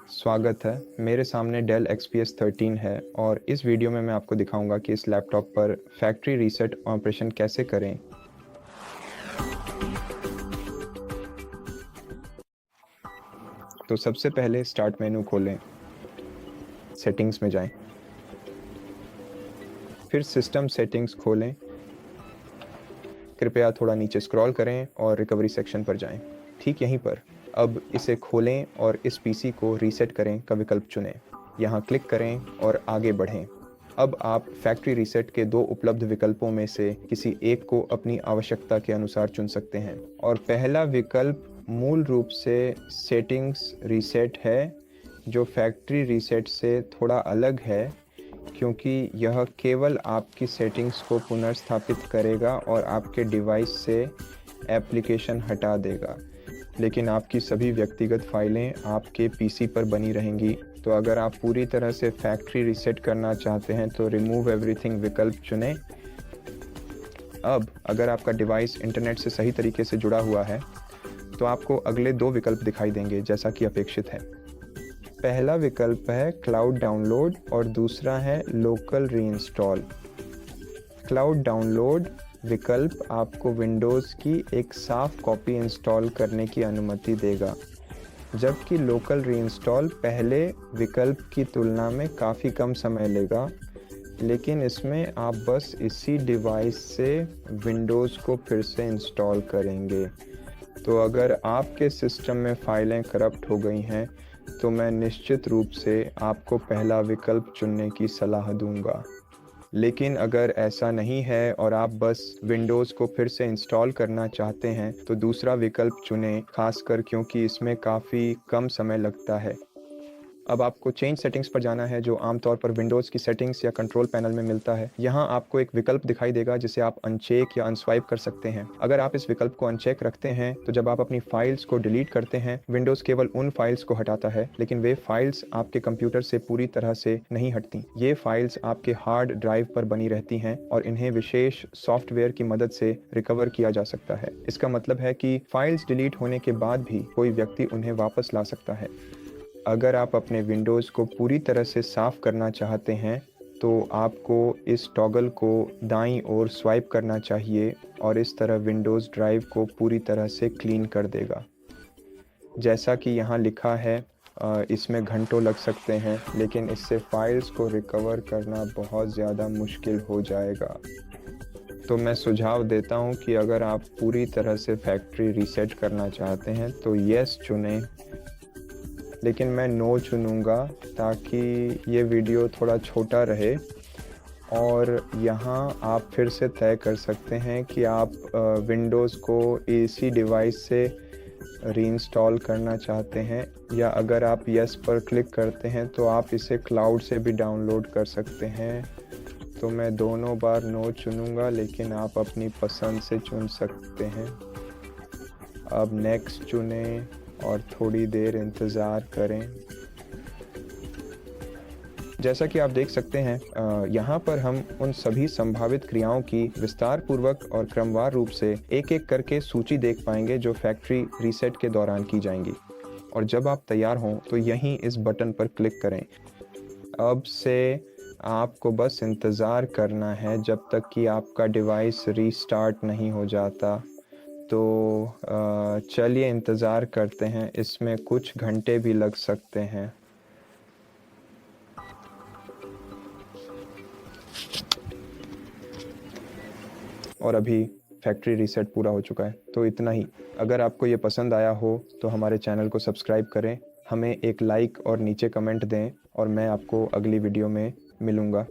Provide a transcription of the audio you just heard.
स्वागत है। मेरे सामने डेल XPS 13 है और इस वीडियो में मैं आपको दिखाऊंगा कि इस लैपटॉप पर फैक्ट्री रीसेट ऑपरेशन कैसे करें। तो सबसे पहले स्टार्ट मेनू खोलें, सेटिंग्स में जाएं, फिर सिस्टम सेटिंग्स खोलें। कृपया थोड़ा नीचे स्क्रॉल करें और रिकवरी सेक्शन पर जाएं। ठीक यहीं पर अब इसे खोलें और इस पीसी को रीसेट करें का विकल्प चुनें। यहाँ क्लिक करें और आगे बढ़ें। अब आप फैक्ट्री रीसेट के दो उपलब्ध विकल्पों में से किसी एक को अपनी आवश्यकता के अनुसार चुन सकते हैं। और पहला विकल्प मूल रूप से सेटिंग्स रीसेट है, जो फैक्ट्री रीसेट से थोड़ा अलग है क्योंकि यह केवल आपकी सेटिंग्स को पुनर्स्थापित करेगा और आपके डिवाइस से एप्लीकेशन हटा देगा, लेकिन आपकी सभी व्यक्तिगत फाइलें आपके पीसी पर बनी रहेंगी। तो अगर आप पूरी तरह से फैक्ट्री रीसेट करना चाहते हैं तो रिमूव एवरीथिंग विकल्प चुनें। अब अगर आपका डिवाइस इंटरनेट से सही तरीके से जुड़ा हुआ है तो आपको अगले दो विकल्प दिखाई देंगे जैसा कि अपेक्षित है। पहला विकल्प है क्लाउड डाउनलोड और दूसरा है लोकल रीइंस्टॉल। क्लाउड डाउनलोड विकल्प आपको विंडोज़ की एक साफ कॉपी इंस्टॉल करने की अनुमति देगा, जबकि लोकल रीइंस्टॉल पहले विकल्प की तुलना में काफ़ी कम समय लेगा, लेकिन इसमें आप बस इसी डिवाइस से विंडोज़ को फिर से इंस्टॉल करेंगे। तो अगर आपके सिस्टम में फाइलें करप्ट हो गई हैं तो मैं निश्चित रूप से आपको पहला विकल्प चुनने की सलाह दूंगा। लेकिन अगर ऐसा नहीं है और आप बस विंडोज़ को फिर से इंस्टॉल करना चाहते हैं तो दूसरा विकल्प चुनें, खासकर क्योंकि इसमें काफ़ी कम समय लगता है। अब आपको चेंज सेटिंग्स पर जाना है, जो आमतौर पर विंडोज़ की सेटिंग्स या कंट्रोल पैनल में मिलता है। यहाँ आपको एक विकल्प दिखाई देगा जिसे आप अनचेक या अनस्वाइप कर सकते हैं। अगर आप इस विकल्प को अनचेक रखते हैं तो जब आप अपनी फाइल्स को डिलीट करते हैं, विंडोज़ केवल उन फाइल्स को हटाता है, लेकिन वे फाइल्स आपके कंप्यूटर से पूरी तरह से नहीं हटती। ये फाइल्स आपके हार्ड ड्राइव पर बनी रहती हैं और इन्हें विशेष सॉफ्टवेयर की मदद से रिकवर किया जा सकता है। इसका मतलब है कि फाइल्स डिलीट होने के बाद भी कोई व्यक्ति उन्हें वापस ला सकता है। अगर आप अपने विंडोज़ को पूरी तरह से साफ़ करना चाहते हैं तो आपको इस टॉगल को दाईं ओर स्वाइप करना चाहिए और इस तरह विंडोज़ ड्राइव को पूरी तरह से क्लीन कर देगा। जैसा कि यहाँ लिखा है, इसमें घंटों लग सकते हैं, लेकिन इससे फाइल्स को रिकवर करना बहुत ज़्यादा मुश्किल हो जाएगा। तो मैं सुझाव देता हूँ कि अगर आप पूरी तरह से फैक्ट्री रीसेट करना चाहते हैं तो येस चुनें, लेकिन मैं नो चुनूँगा ताकि ये वीडियो थोड़ा छोटा रहे। और यहाँ आप फिर से तय कर सकते हैं कि आप विंडोज़ को इसी डिवाइस से रीइंस्टॉल करना चाहते हैं, या अगर आप यस पर क्लिक करते हैं तो आप इसे क्लाउड से भी डाउनलोड कर सकते हैं। तो मैं दोनों बार नो चुनूँगा, लेकिन आप अपनी पसंद से चुन सकते हैं। अब नेक्स्ट चुनें और थोड़ी देर इंतज़ार करें। जैसा कि आप देख सकते हैं, यहाँ पर हम उन सभी संभावित क्रियाओं की विस्तार पूर्वक और क्रमवार रूप से एक एक करके सूची देख पाएंगे जो फैक्ट्री रीसेट के दौरान की जाएंगी। और जब आप तैयार हों तो यहीं इस बटन पर क्लिक करें। अब से आपको बस इंतज़ार करना है जब तक कि आपका डिवाइस रीस्टार्ट नहीं हो जाता। तो चलिए इंतज़ार करते हैं, इसमें कुछ घंटे भी लग सकते हैं। और अभी फैक्ट्री रीसेट पूरा हो चुका है। तो इतना ही। अगर आपको ये पसंद आया हो तो हमारे चैनल को सब्सक्राइब करें, हमें एक लाइक और नीचे कमेंट दें, और मैं आपको अगली वीडियो में मिलूँगा।